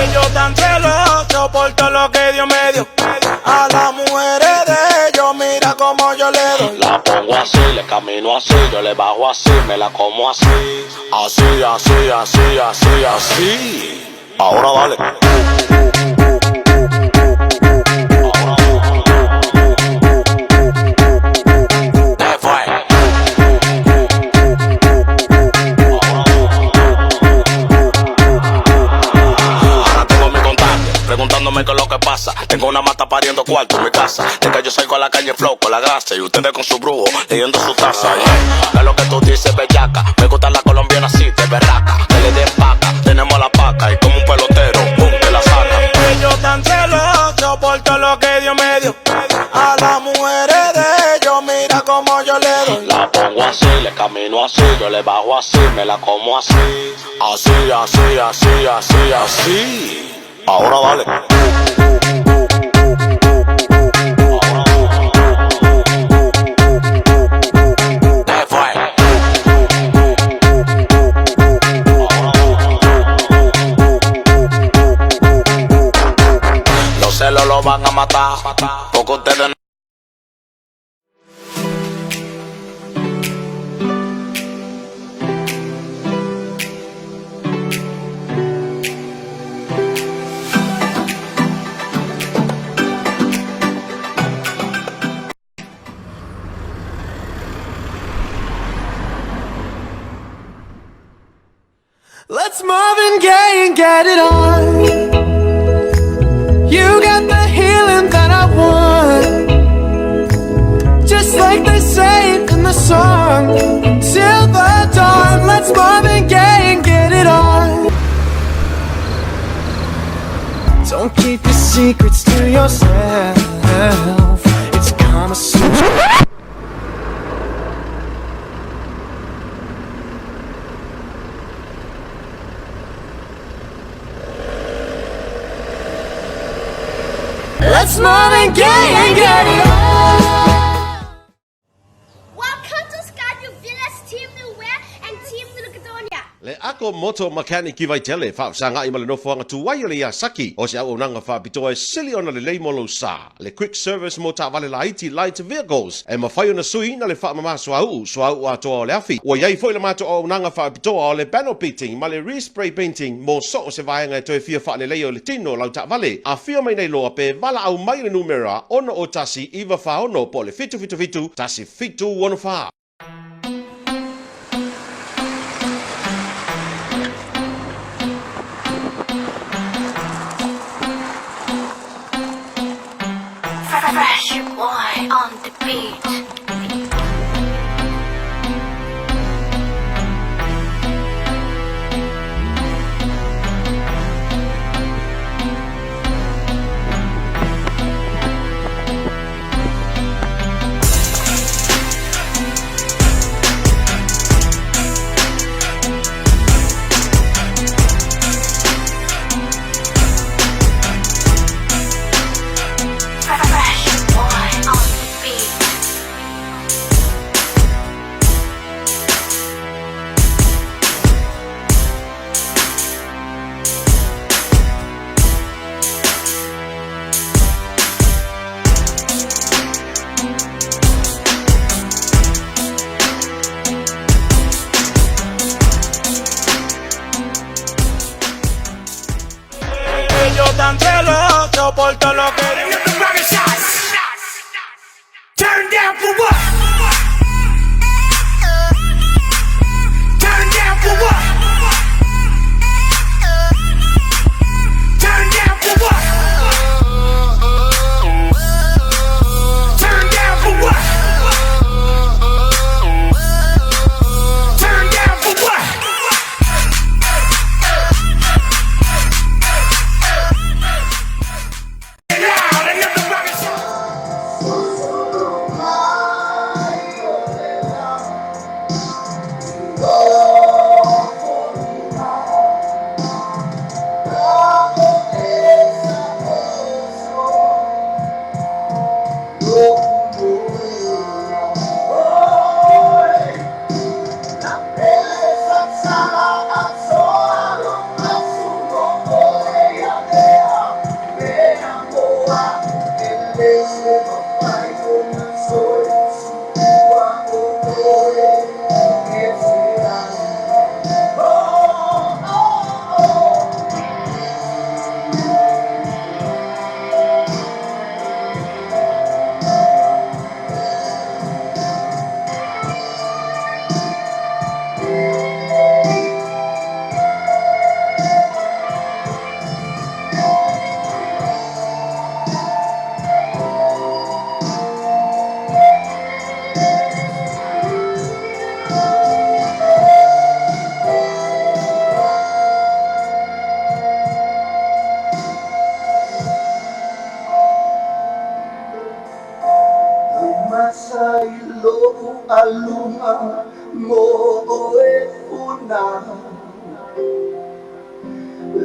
Ellos tan celosos por todo lo que Dios me dio. A las mujeres de ellos, mira como yo le doy. La pongo así, le camino así, yo le bajo así, me la como así. Así, así, así, así, así. Ahora dale. Preguntándome qué es lo que pasa. Tengo una mata pariendo cuarto en mi casa. De que yo salgo a la calle flow con la grasa. Y ustedes con su brujo leyendo su taza. ¿Qué es lo que tú dices, bellaca? Me gusta la colombiana así, de berraca. Que le den paca, tenemos la paca. Y como un pelotero, pum, te la saca. Ellos tan celosos por todo lo que Dios me dio. A las mujeres de ellos, mira como yo le doy. La pongo así, le camino así, yo le bajo así, me la como así. Así, así, así, así, así. Ahora dale. Los celos lo van a matar, porque ustedes no. Let's Marvin Gaye and get it on. You got the healing that I want, just like they say in the song. Till the dawn, let's Marvin Gaye and get it on. Don't keep your secrets to yourself. It's Kama Sutra. Let's Marvin Gaye and get it on. Welcome to Skyview Villas Team New Wear and Team Lucadonia. Le ako moto mechanic ki vai tele fa sanga i malino fo nga tu wai le ya saki o se au nanga fa pito e sili ona le molo sa le quick service mota vale la IT light vehicles e ma fai ona sui na le fa mama so au ato le afi o yai foi le mato o nanga fa pito o le panel painting ma le respray painting mo so se vai nga to e fia fa le leo le tino lau ta vale a fia mai nei loa pe vala au mai le numera ono o tasi iva fa ono po le fitu tasi fitu ono fa. Fresh boy on the beat. Ellos tan celosos por todo lo que Dios. Turn down for what? Turn down for what?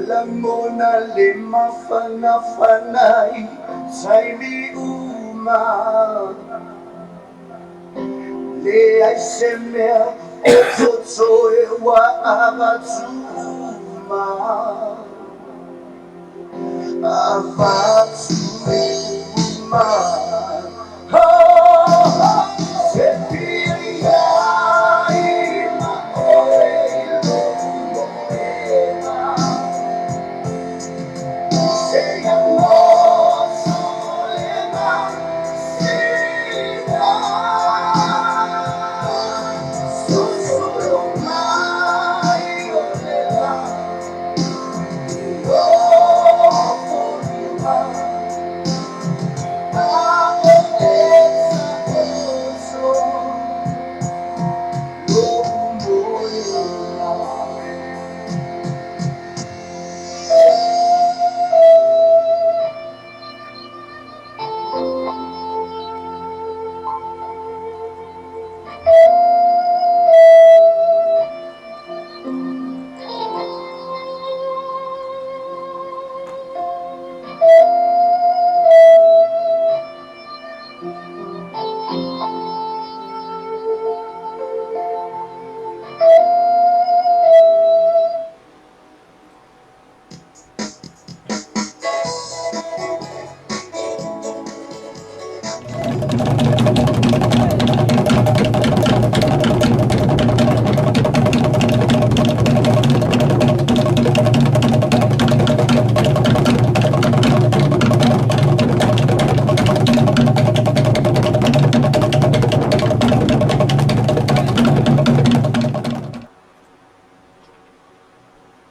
Lamona lima fana fanai saili uma le ai semea so e wa avatsuma avatsuma sepiria ina oilo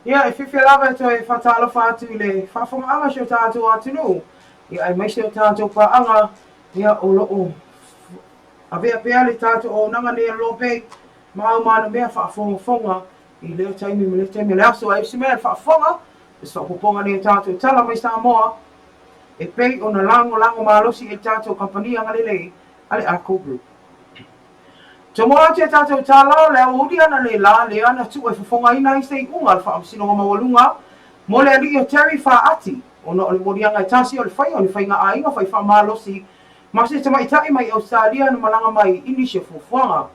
Ia, e whiwhi lawa e toi whatalo whātu i le whawhongaanga sio tātou atunu. Ia, ai mai sio tātou paanga, ia o loo. A vea pea le tātou o nanga nea lope, mau mana mea whawhonga i leo taimi me le taimi le aso. Ai si mea whawhonga, e whapoponga nea tātou tala mai Samoa, e pei o na lango malosi e tātou kampania ngalelei, ale Ako Group. Tomoa te tātou tālau lea udi ana le la le ana tu e whafonga ina i stei unga le whaamsino ngā mawalunga. Mo le ali o Terry Whaati, o na ole morianga i tāsi o le whai, o le whai ngā ainga whai whamalosi. Mase te maitai mai Australia na malanga mai inishe fufuanga.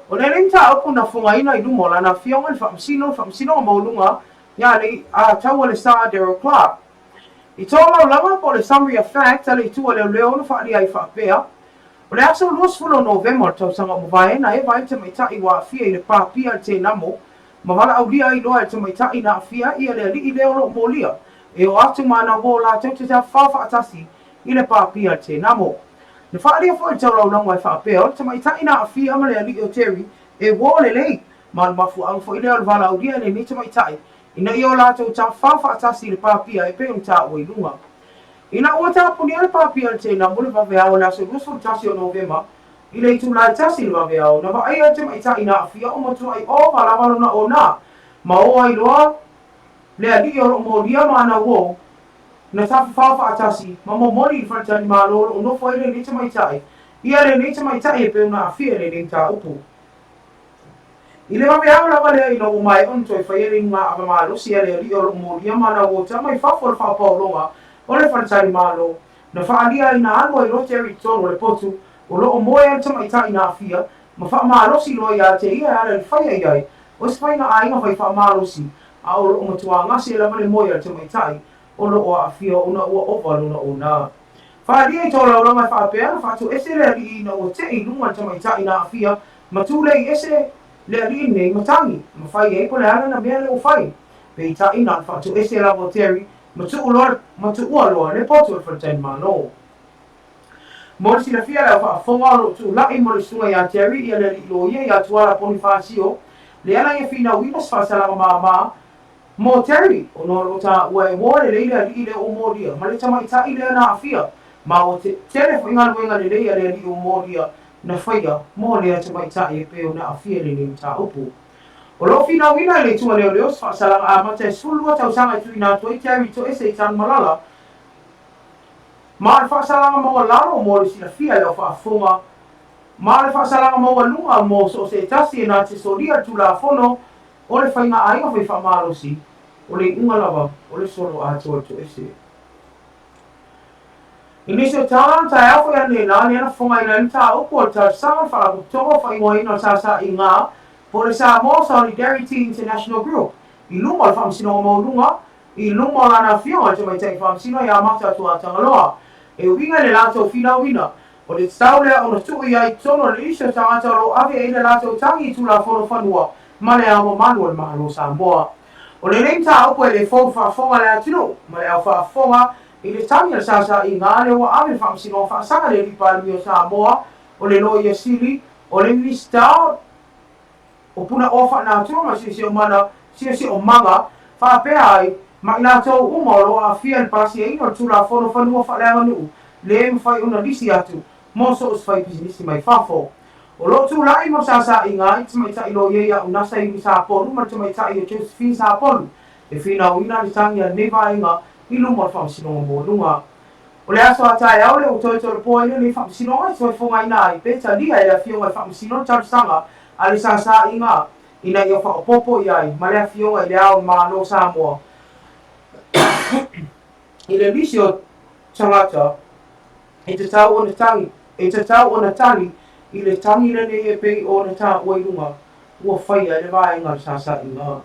O le rinta opu na whonga ina i lumo la na whionga le whaamsino ngā mawalunga, ia le a tau le Sarah Darrell Clark. I tōlau lama po le summary of fact, ale i tua leo leo na whaali ai whaapea. O le aso luas fulo November tau sanga mwae na e vai te maitai wa fia i le pāpia te namo, ma wala au lia i loa e te maitai na fia i le li i leo lo molia, e o atu mana wō la tau te whawha atasi i le pāpia te namo. Ne whaaria fo i tau lau nangwai whaapea, te maitai na fia ma le li o Terry, e wō le lei, ma le mafu au fo i leo le wala au lia le ni te maitai, ina i o la tau ta whawha atasi i le pāpia e pe un ta o i lunga. Ina ua tāpuni ale pāpia te na mule waweao na se rusu tasi o November, i le itu lai tasi le waweao, na wa aia te maita ina awhia o matu ai o warawalo na o nā. Ma o ai loa, lea li o mo lia mana wo, na tafu whawha atasi, ma mo mori i whanatani maa lolo o nofo ai le te maitai, ia le te maitai e peo na awhia le ta upu. I le waweao lawa lea ina o mai onto e whaieri ngā awa maa losi a lea li o mo lia mana wo, ta mai whawha whapau o le whanatari malo, na whaalia i na anua i lo Terry tono le potu, o lo o moe al tamaitai na awhia, ma whaamalosi lo i a te ia ala le whaia i ai, o se whainga ainga whai whaamalosi, a o lo o matua ngasi e lama le moe al tamaitai, o lo o awhia o na ua ovalu na o nā. Whaalia i tōla o lamai whaapea, na whaatu ese le ali i na o te i lunga tamaitai na awhia, ma tūle i ese le ali i nei matangi, ma whai e ko le ala na mea le o whai, pe i tai na whaatu ese la o Terry, matu ua loa le potu e whanatani mano. Mo le sila fia leo whaafonga lo tu lai mo le sunga ia Terry ia le li lo ia ia tuara poni whaasio, le ana ia whina winas whaasalanga maa mo Terry, o no lo ta ua e moa le leila li le o moria, ma le tamaitai le ana awhia, ma o te tere whainga luenga le leia le li o moria na whaia, mo le tamaitai e peo na awhia le le ta upu. O lo fina wina le tua leo leo whaasalanga a mate sulua tau sanga tui nā toi Terry to ese i tan malala. Ma le whaasalanga maua laro mo le sila fia leo whaafunga. Ma le whaasalanga maua lunga mo so se tasi e nā te soria tu la fono o le whainga ainga whai whaamalosi. o le inga lava o le solo ato atu ese. Inisio talan ta alfa ya ne la ne na fonga ina nta o ko ta sama fa ko to fa ingo ina sa inga por esa mo Solidarity International Group. I luma fa msino mo lunga I luma la na fio te mai tai fa msino ya mata tu atangaloa. E winga le lato fina wina. O le taule o na tu ia I tono le isio tangata lo ave e le lato tangi tu la fono fanua. Male amo manuel mahalo Samoa. O le leimta o le fo fa fonga le atino. Male au fa fonga I le tangi sa I ngā le wa ave fa msino fa sanga le ripa mi o Samoa. O le lo ia sili. O le minister o puna ofa na toma si o mana si o manga fa pe ai ma ina to uma lo a fiel pasi e ino tu la fono fanua fa le manu le mfai una lisi atu mo so os fai business mai fafo o lo tu la mo sa inga I mai ta ilo ye ya una sa I sa polu ma tu mai ta I Josephine sa polu e fina una ni tanga ne va inga I lu mo fa sino mo lunga o le aso ata e ole o to po ino ni fa sino ai so fonga ina I pe ta dia e fio mai fa sino ta sanga ali sa inga ina ia fa popo iai ma le fionga I le ao ma no Samoa I le visio tangata e te tau o na tangi I le tangi le ne e pei o na ta oilunga ua whaia le vaenga sa inga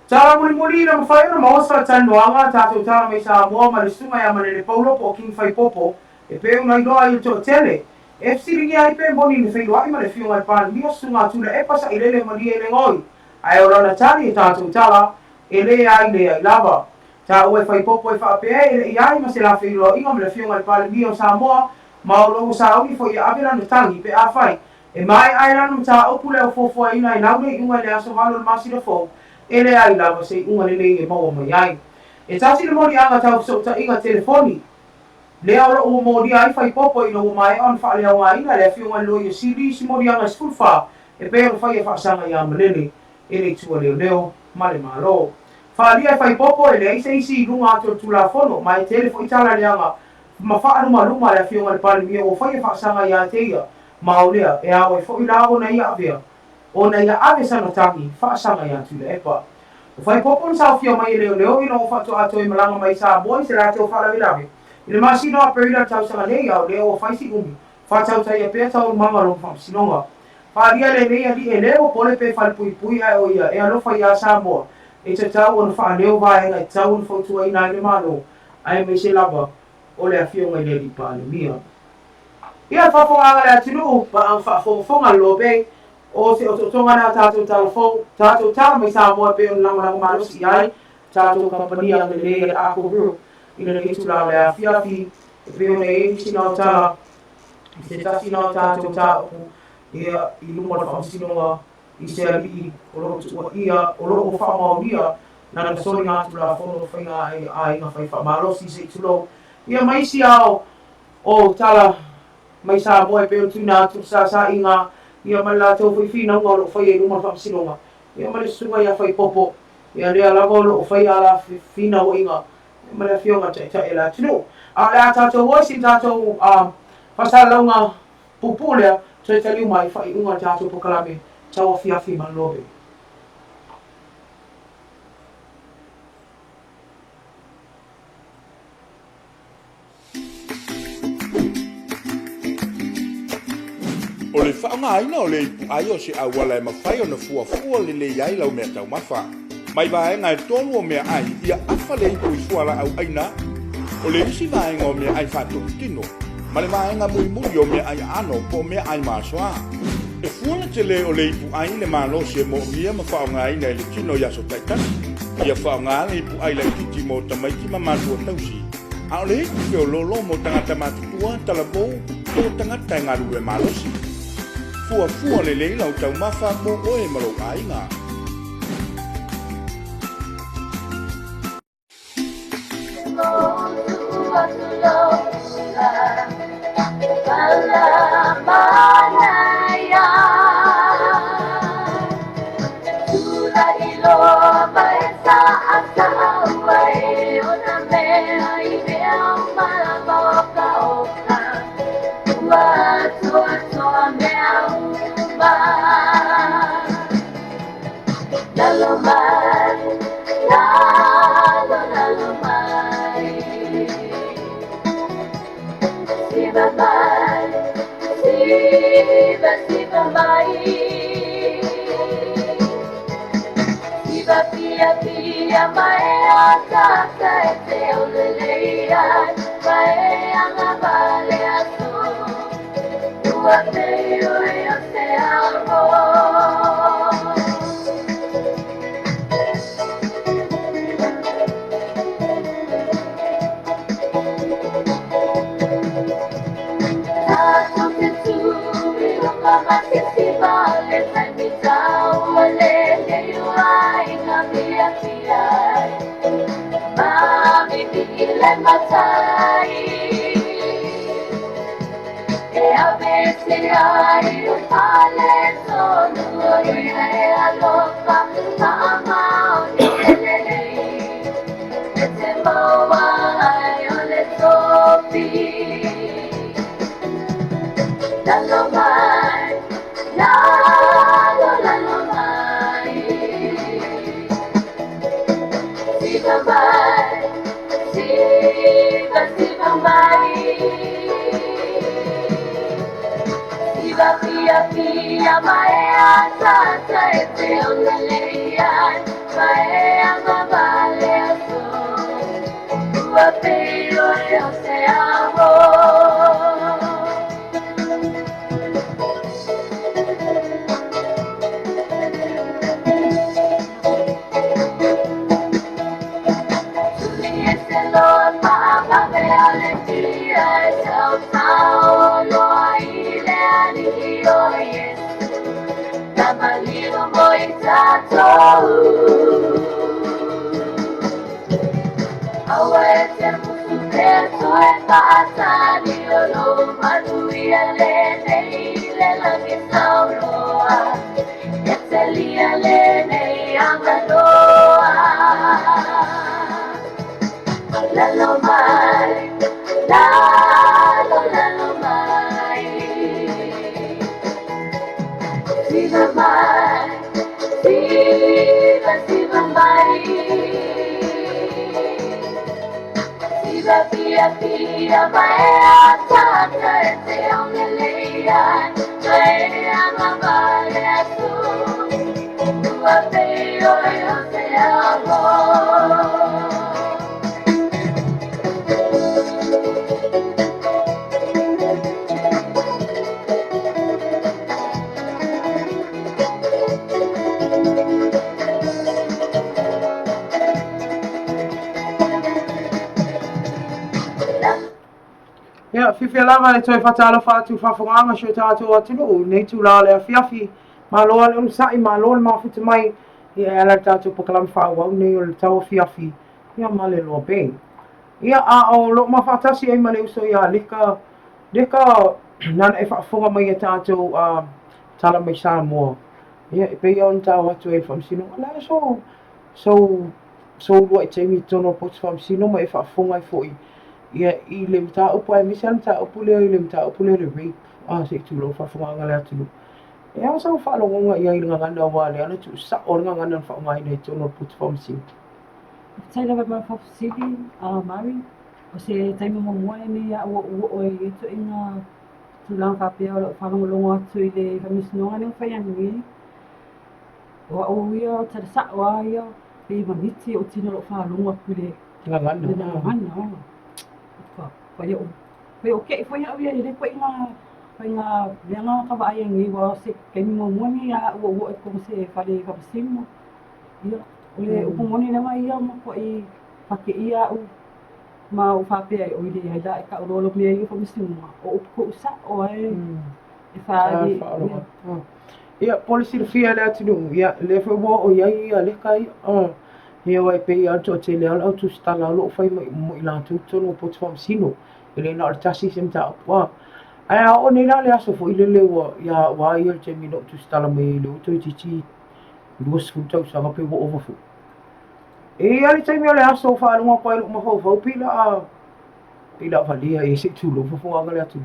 tala muli na mawhai na maosa tanuanga tātou tala mai Samoa ma le sunga ia ma le paulo po king whai popo e pei una idoa I to tele e fsiringi ai pe boni ni whailua I ma le fionga I pan mia sunga tula e pasa I lele ma lie le ngoi. Ai o rana tani e tātou tala e le ai lava. Tā ue whai popo e whaapea e le iai ma se la whailua inga ma le fionga I pan mia o Samoa ma o logo sa auni fo I avela na tangi pe a whai. E mai ai lana ma tā opu leo fofua ina I naune I unga le aso halo le masi le fo e le ai lava se unga le e maua mai ai. E tasi le mori anga tau so ta inga telefoni. Lea ora o mori ai fai popo ina o mai on fa lea wa ina le fionga lo ye siri si mori anga skulfa e pe o fai e fa sanga ya malele e le tua leo male malo fa lia fai popo e le isi lunga to tula fono mai telefo itala le anga ma fa luma le fionga le pale mi o fai e fa sanga ya teia ma o lea e a o fo ila o na ia avea o na ia ave sana tangi fa sanga ya tula epa o fai popo sa fio mai leo ina o fa to ato I malanga mai sa boy se la to fa la vilave I le masino a perila tau sanga nei au leo faisi umi. Fa tau tai a pea tau manga lo fa sinonga. Fa ria le nei ali e leo pole pe fa pui ai o ia e alofa ia Samoa. E te tau on fa leo vai ngai tau on fotu ai nai le malo. Ai me se lava o le afio ngai le lipa le mia. Ia fa fo anga le atinu pa an fa fo fonga lo be o se o tonga na tatu tau mai Samoa pe on langa malo si ai tatu kompania le ako group. Ina le tula le a fiafi e peo ne e sina tala I se ta sina tātou tātou ia I luma le whamsinonga I se ali o loko tua ia o loko whamauria na na sori ngā tula whono whainga a inga whai whamalosi se tulo ia maisi ao o tala mai sa moe peo tuna tu sa inga ia mai la tau whai whina unga o loko whai e luma le whamsinonga ia mai le sunga ia whai popo ia rea lava o loko whai ala whina o inga ma le fionga ta e la tino. A le a tātou oisi tātou whasalaunga pupulea te liu mai whai unga tātou pokalame tau a fiafi man lobe. O le whaonga aina o le ipu ai o se awala e mawhai o na fua le iai lau mea tau mawha. Mai vaenga e tonu o mea ai ia afa le ipu I fuala au aina o le isi vaenga o mea ai whātoki tino ma le vaenga mui o mea ai ano po mea ai māsoa e fuala te le o le ipu ai le mālo se mo mia ma whaonga aina e le tino yaso taitani ia whaonga le ipu ai le kiti mo tamaiki ma mātua tausi a o le ipu ke o lolo mo tangata mātutua talabou o tangata e ngaru e mālosi fua le leila o tau mawha mo oe marau ainga Love pia pia mai ata ka te olelea mai anga vale aso tua te o te amo Tato te tui Mama que te vale sai mi tau ale le uai na via via Mami le matai E a vese ai un pale solo e a lopa Mama o le E te maua ai o le topi Lalo mai, lalo mai Siva mai, siva mai Siva pia pia mai ata e te onelea Mai ama vale aso Tua pelo e o te amo Lalo mai, lalo mai Siva mai, siva mai Siva pia pia mai ata e te onelea Mai ama vale aso Tua peo e o te amo Ia, whiwhia lava le toi whatala whātu whawhonganga sio tātou atunu, nei tū la le awhiawhi, māloa le unsai, māloa le mawhuta mai, ia ala tātou pakalama whāwau, nei o le tau awhiawhi, ia ma le loa beng. Ia a o lo ma whātasi ai ma le uso ia, leka nana e whawhonga mai e tātou tala mai Samoa. Ia, e pei on tau atu e whamsino, ala so lua i teimi tono pots whamsino ma e whawhonga i fwoi. Ia I le mta upu ai misa mta upu leo I le mta upu leo le rape se tu lo whawhanga le atu ia sa whalongonga ia I le ngangana wale ana tu sa o le ngangana whaonga I nei tono putu whamsi Taila wa whawhasiri Mari o se taima mamua e mea o e to inga tu lang whapea o le whalongolongo atu I le whamisinonga ni whaiangi o o ia o tada sa o aia pe maniti o tina lo whalonga pule ngangana Foi o que foi a ele foi nga lenga ka vai ngi wa se ke mo moni ya o como se fale ka simo ia o moni na mai ia mo ko I pake ia o ma o fa pe o ile da ka o lo me I ko simo o ko sa o e fa ia policy de fia la tu ia le fo o ia le kai ia wai pe ia to te le au tu stala lo fai mo ila tu tono pot fam sino ele na tasi sem ta wa ai o ne la le aso fo ile le wa ia wa ia te mi no tu stala me le to ti duas funta sa pe wo over fu e ali te mi le aso fa lo ko lo mo fo pila valia e se tu lo fo anga le atu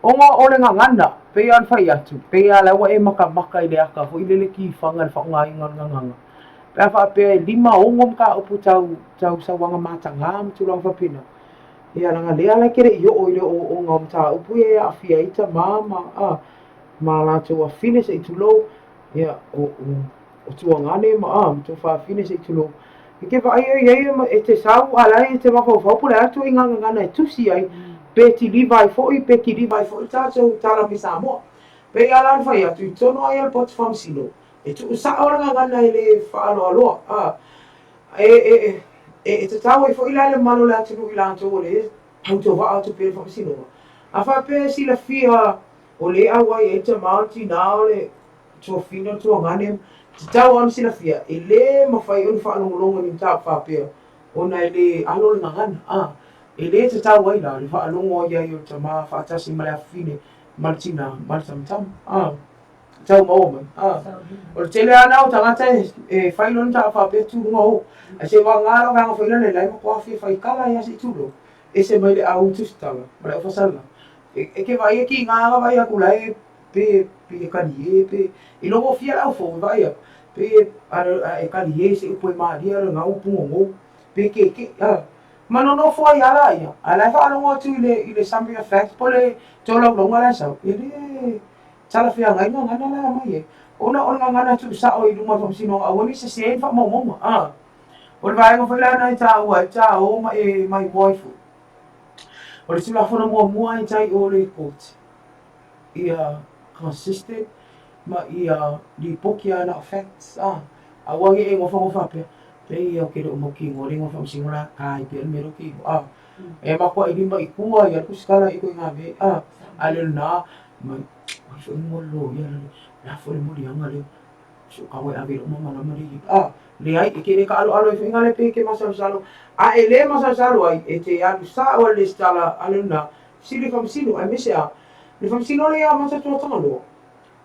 o nga o le nganga pe an fai atu pe ala wa e maka ile aka fo ile le ki fanga fa nga nganga Pea whapea lima ongom ka upu tau sa wanga matanga am tulang whapina. Ia langa lea lai kere I o ile o ngom ta upu e a fia ita ma la tau a fine se itu lo. Ia o tua ngane ma to fa fine se tulo ke va ai ma e te sau ala e te mafo fo pula atu inga ngana e tusi ai pe ti li vai fo i pe ki li vai fo ta so tala mi sa mo pe ala fa ia tu tono ai al pot fam sino e tu sa ora ngana ile fa alo e te tau e fo ila le malo la tunu ila to le au to va atu pe fam sino a fa pe si la fia o le awai e te maunti na o le to fino to ngane te tau an sila fia e le mawhai un whaanongolonga ni tau whapea ona e le alo le ngangana e le te tau ai la le whaanongo ia i o te maa whaatasi male a whine martina martamtam tau maoma o le tele ana o tangata e whailon tau whapea tūrunga o a se wa ngaro kanga whaila le lai makua whia whaikala ia si tūro e se mai le au tustanga ma le o whasala e ke vai e ki nganga vai a kulai pe kani e pe i logo fia lau fo vai a pe e kali e se upo ma dia nga upu ngo pe ke mano no fo ya la ya ala fa no tu ile sambi effect pole to lo lo ngala sa ile sala fia ngai no ngana la mai ona ngana tu sa o ilu ma fo sino a woni se fa mo o vai ngo fa la na ta o my wife o le sila fo mo ai tai o le court ia consistent ma ia li poki ana effects a wangi e ngofa pe ia ke do mo ki ngori ngofa singula kai pe mero ki e ma ko i ma i kua ia ku skala i ko ngabe ale na ma so mo lo ia la fo mo ri anga le so ka wa ave mo ma na mari le ai ke ka alo e ngale pe ke ma salo ele ma salo ai e te ya sa o le stala ale na sili fam sino ai me se le fam sino le ya ma sa to talo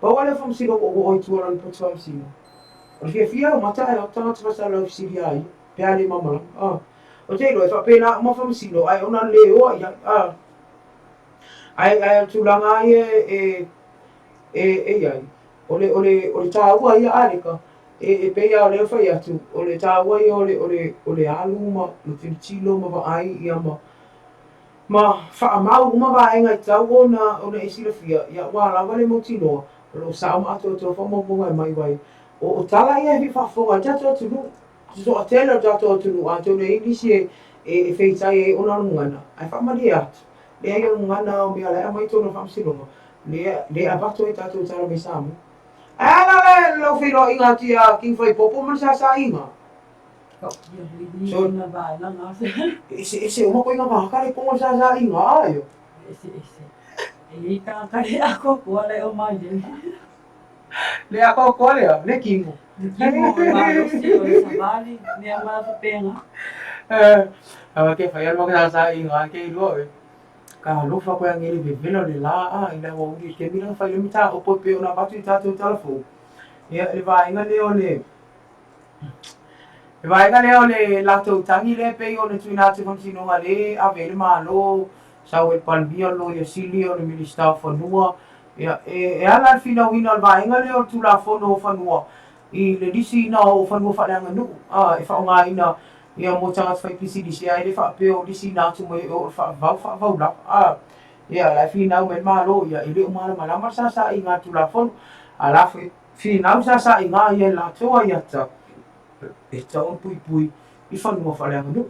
pa wale fam sino o tuaran po fam sino o fia o mata e o tanga tsa la sili ai pe ale mama o te lo fa pena mo fam sino ai ona le o ya ai tu langa e ai ole ta ua ia aleka e pe ia le fa ia tu ole ta ua ia ole alu ma no tilo ma ai ia ma fa mau ma va enga tau ona e sila fia ia wa la vale mo tino lo sa ma to fa mo mai vai o tala ia hi fa fo ja to tu so atela ja to tu a to ne inisi e fe sai ona ngana ai fa ma dia le ai ngana o mi ala mai to no fa sino le abato e tato tala me samu ala le lo filo inga tia king fai popo man sa inga so na vai na nossa ese uma coisa ba kare po sa inga ayo ese e ka kare ako ko le o mai le ako ko le kingo ma lo si o savali ne ama fa pena ke fai mo sa inga ke lo ka lo fa ko yang ele velo le la ina wo uri ke mina fa yumi ta opo pe ona batu ta to telefon ia e vai nga le la to tangi le pe ona tuina te fam sino ngale a vele malo sa o pan bia lo ia silio le minister fa nua ia e ala fina wina vai nga le o tu la fo no fa nua i le disi na o fa nua fa nga nu e fa nga ina ia mo tanga fai pisi disi ai le fa pe o disi na tu mo o fa va la ia la fina o men malo ia ile o mala mala sa inga tu la fo ala fina sa inga ia la to ia ta e ta on pui i fa no fa le nu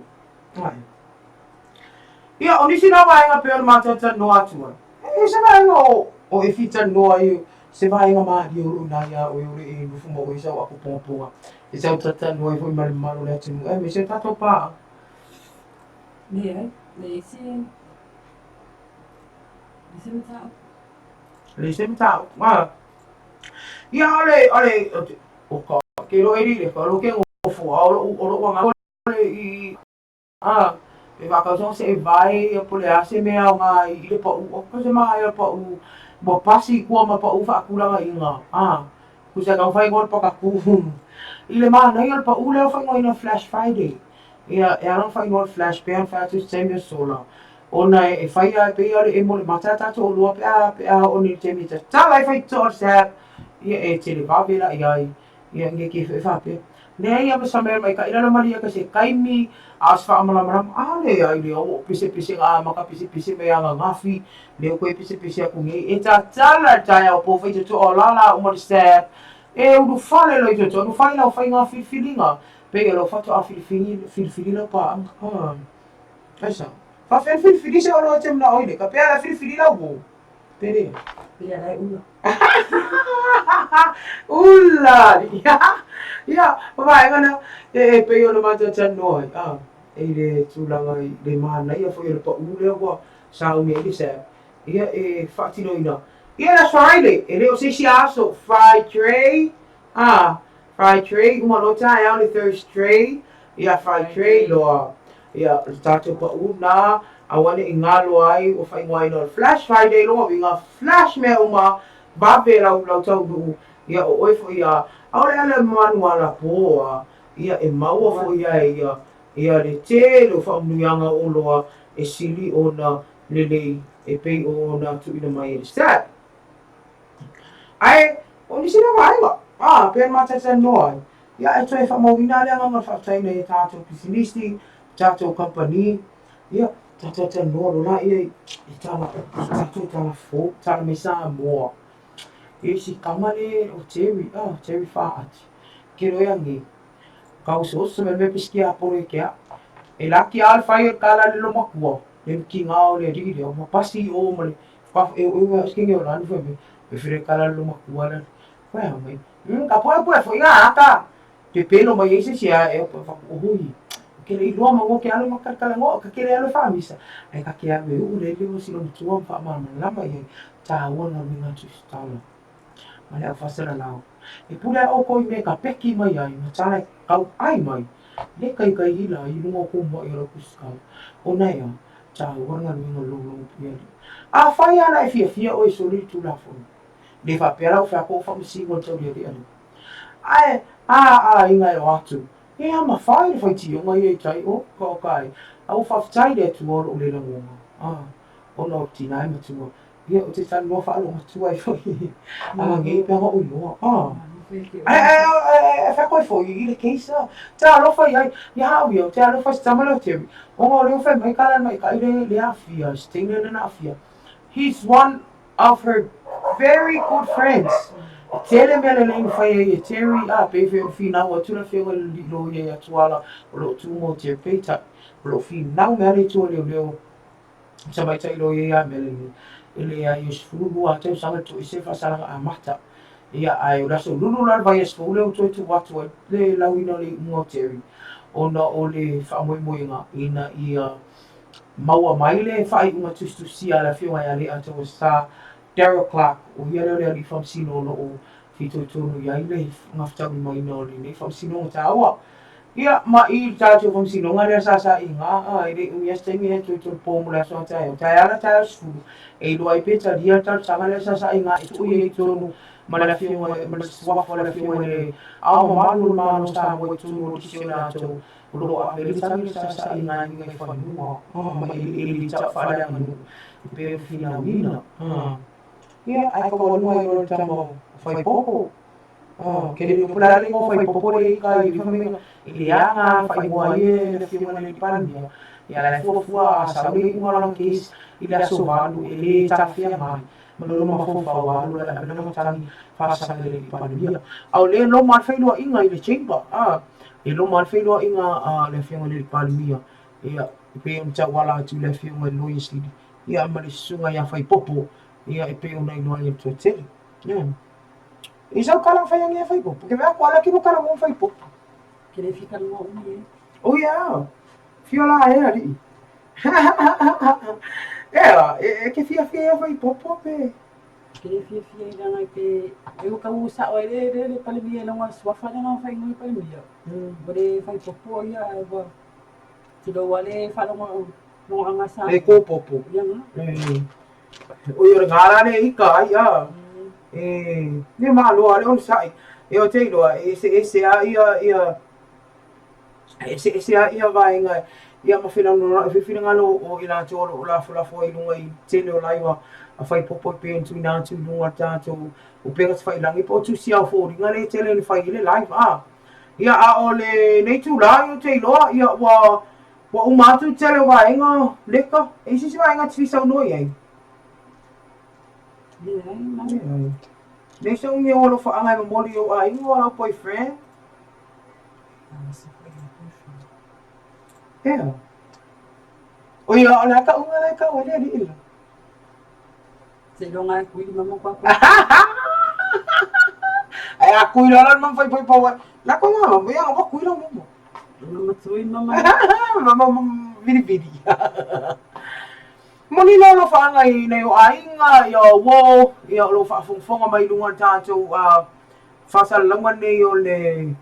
ia o disi na vai nga pe o ma ta no atu e se vai no o e fita no ai se vai nga ma di o na ia o e no fu mo o isa aku pomponga e se tata no e foi malo le tinu me se tato pa ne le se mta ma ia ale o ka ke lo eri le ka lo ke o fu o nga i e va ka so se vai po le ase me a nga i le pa o ko se ma ia pa u mo pasi ku ma pa u fa ku la inga ku se ka fai gol pa ka ku ile ma na ia pa u le fa no flash friday ia era fa no flash pe fa tu semio sola ona e fai a pe ia e mo mata ta to lo pe a oni temi ta lai fai to sa ia e te le va vela ia nge ke fa pe ne ia me samer mai ka ina maria ka se kaimi as fa amala maram ale ai le o pise maka pise me anga ngafi le ko pise aku nge e ta tala ta o po fai to o la o mo se E uru fale lo i uru fale lau whai ngā whiwhiringa. Pei lo whatu a whiwhiri lau pa anga. Kaisa. Wha whiwhiri se oro te mna oile, ka pea la whiwhiri lau wo. Pere. Pia rai ula. Ula! Ia, papa, ngana, pei o na mata tanoi. E le tūlanga i le mana, ia whai o le pa ule o sa umi e se. Ia e whaatino ina. Ia that's Friday. E leo se si aso fried tray. Fried tray. Uma no tai au le Thursday. Ia fried tray loa. Ia tato pa una. Awane i ngalo ai o whai ngoi no Flash Friday loa. Winga flash me uma. Bape lau tau du. Ia o oifo ia. Au le ale manuala poa. Ia e maua fo ia. Ia le te lo whaumuianga o loa. E sili o na lele. E pei o na tuina mai e stat. Ai, o ni sina mai wa. Pe mata sa noi. Ya e toi fa mo ina le nga fa tai nei tato pisinisti, tato company. Ya, tato ta no na e tala tala fo, tala me sa mo. E si kamale o Terry Faat. Kiro yangi. Kau so me piski a por ke a. E la ki al fire kala le lo makua. Le ki ngao le ri o pasi o mo le. Fa e o skinge o lan fo me. E fire kala lo makua le. Well, mai. Ka poe foi ata. Te pelo mai ese sia e o hui. Ke le lo mo ke alo makala ngo ka ke le alo famisa. E ka ke ave u le le sino tua fa ma la mai. Ta wona mi na tu stala. Male a fasela lao. E pule o ko me ka peki mai ai, ma tala kau ai mai. Le kai hila i lungo ko mo i ro kuskau. O nei a, ta wona mi no lo pia. A fai ana e fia o so li tu la fo. Le fa pera o fa ko fa si ko to le ani. Ai inga o atu. E a ma fai ti o mai e tai o ko kai. Au fa tai de tu o le lango. O no tina ma tu. Ia o te tanu fa lo tu ai fo. Ngi pe ho o. Fa ko fo i le keisa. Ta lo fa ia ha wi o ta lo fa sta malo te. O lo fa mai kala mai kai le afia, stinga na afia. He's one of her very good friends. Tele mele le fai e Terry pe fe fina o tu na fe o lo ye atuala o lo tu mo te peta. Lo fina mele tu le sa mai tai lo ye mele. Ele ai sfulu a te sanga tu se fa sala a mata. Ia ai ora so lulu la vai sfulu o tu watu le lawina le mo Terry. Ona o le fa mo ina ia maua mai le fai uma tustu sia la fiwa ya le ato sa Daryl Clark o ia le li fam sino no o fito tonu ya ile ngafta mai no le fam sino ta wa ia ma I ta to fam sino ngare sa inga ile ia stemi to po mo la so ta ya la ta su e do ai peta dia ta sa ngale sa inga tu ye tonu mala fiwa mala swa fa la fiwa le a ma no sa mo tu no kisona to lo a le sa inga ni fa no ma ili ta fa la nganu pe fina wina ia ai ko no ai ro tamo fai popo ke le pula le mo fai popo le ka I fa me ile anga fai mo ai le fiwa le pania ia la fu a sa le mo la ke ile so valu ele ta fia mai lo ma fo fa wa lo la no tangi fa sa le pania au le no ma fai lo inga ile chimba e lo mal felo inga le fianga le palmia ia pe un wala tu le fianga lo isidi ia ma le sunga ia fai popo ia e pe una no ia tu tele ia isa kala fai ia fai popo ke va kwala ki no kala mo fai popo Ke le fika no umi. oh ia fiola era di era ke fia fai popo pe Ke le fia ina ngai pe e o ka usa o le palmia no wa swafa no fai no palmia. Bode fai popo ia ba. Tilo wale fa no anga sa. le ko popo Ia nga. o yo ngara le ika ia ne ma lo ale on sai e o te lo ese ia vai nga ia ma fina no fina ngalo o ila to o la fo I lunga I te le laiwa a fai popo pe tu na tu lunga ta to o pe ga fai langi po tu sia fo ringa le te le fai le live ia a o le nei tu la yo te lo ia wa uma tu te le vai nga leka e si vai nga tsi sa no ia Ia Nei sa unge o lo whaanga ma moli o a ingo ala boyfriend. Yeah. O ia o la ka unga la ka o le di ila. Se lo ngai kui mama kwa. Ai a kui la man fai fai pa. La ko nga mo ia o kui la mo. Mama tui mama. Mama vidi vidi. Moni lo lo whaanga I nei o ainga ia wo ia lo whaafonga mai lunga tātou whasalanga nei o le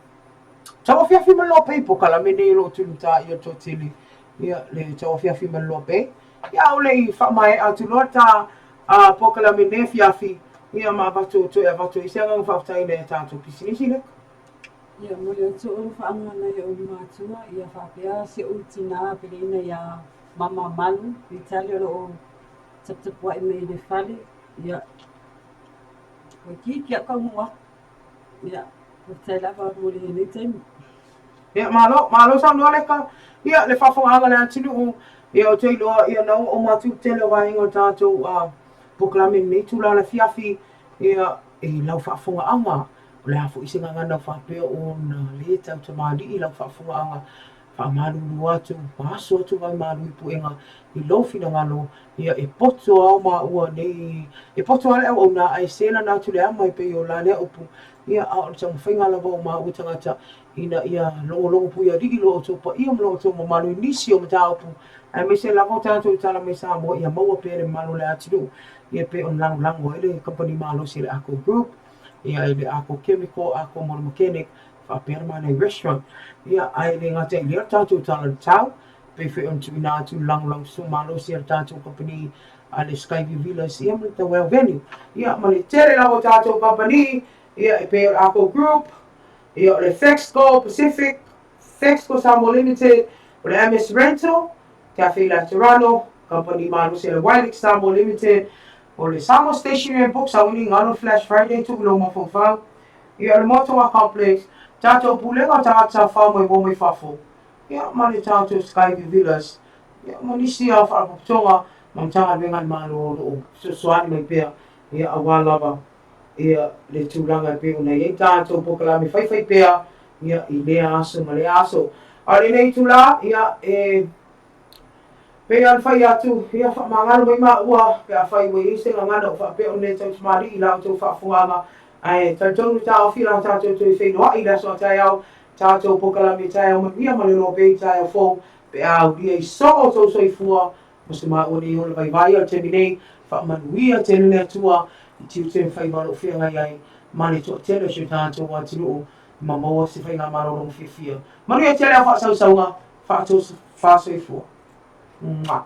tawa whiawhi malope po kala me nei lo tunu tā ia tō tili ia le tawa whiawhi malope ia o le I whamai atu loa tā po kala me nei whiawhi ia ma vato to ia vato I seanga whaftai nei tātou pisinisi le Ia mole atu o whaanga nei o mātua ia whapea se utina pelina ia mama malu I tali o taptapua I mei le whale ia o ki kia kaunua ia o tai lava mole nei taimu ia malo sa no le ka ia le whafonga le atinu o ia o tei loa ia nau o matu tele wa ingo tātou poklame nei tula le fiafi ia lau whafonga anga o le hafo isinga ngana whapea o na le tau tamadi I lau whafonga anga whamalulu atu, maso atu vai malu I puenga I lofi na ngano ia e poto au ma ua nei e poto ale au na ai sena na tu le ama I pe o la le upu ia au tang whainga lava o ma ua tangata ina ia longo pu ia rigi lo to pa ia mlo to malu nisi o mata upu ai me se lava tanto tala me sa mo ia maua pere malu le atu ia pe on lango ele company malu sile ako group ia ele ako chemical ako mo mechanic whaperma nei restaurant ia ai le ngata I lea tātou tala tau pe whi on tu ina atu lang so malo si ar tātou company le Skyview Villas ia mle ta well venue ia ma le tere lawa tātou company ia e pe ako group ia le Fexco Pacific Fexco Samo Limited o le MS Rental Cafe La Toronto company malo si le Wilex Samo Limited o le Samo Stationery and Books a uni ngano Flash Friday tu lo ma fofau ia le Motoa Complex Tātou pulenga tātou whamai womai whafo. Ia mani tātou Skyview Villas. Ia manisi a whakaputonga mamtanga vengan mano o suani mai pia. Ia awalava. Ia le tūlanga pia una iei tātou pokalami whaiwhai pia. Ia I lea aso ma le aso. Ale nei tūla ia pia al whai atu. Ia whamangano mai ma ua. Pia whai wei isenga ngana o whapea o nei tau smari I lau tau whafuanga. Ai tātou tāo whila tātou tui whenua I laso a tai au tātou pokalami tai au manuia malero pei tai au fōu pe au lia I songo tau soifua Mose maa uni hona vai vai au temi nei whamanuia tenu nea tua I tiu tenu whai maro whianga iai mani tō tenu si tātou wa tinu ma maua si whainga maro rongo whiwhia. Manuia tele a whaasau saunga whaatou whaasoifua. Mwah.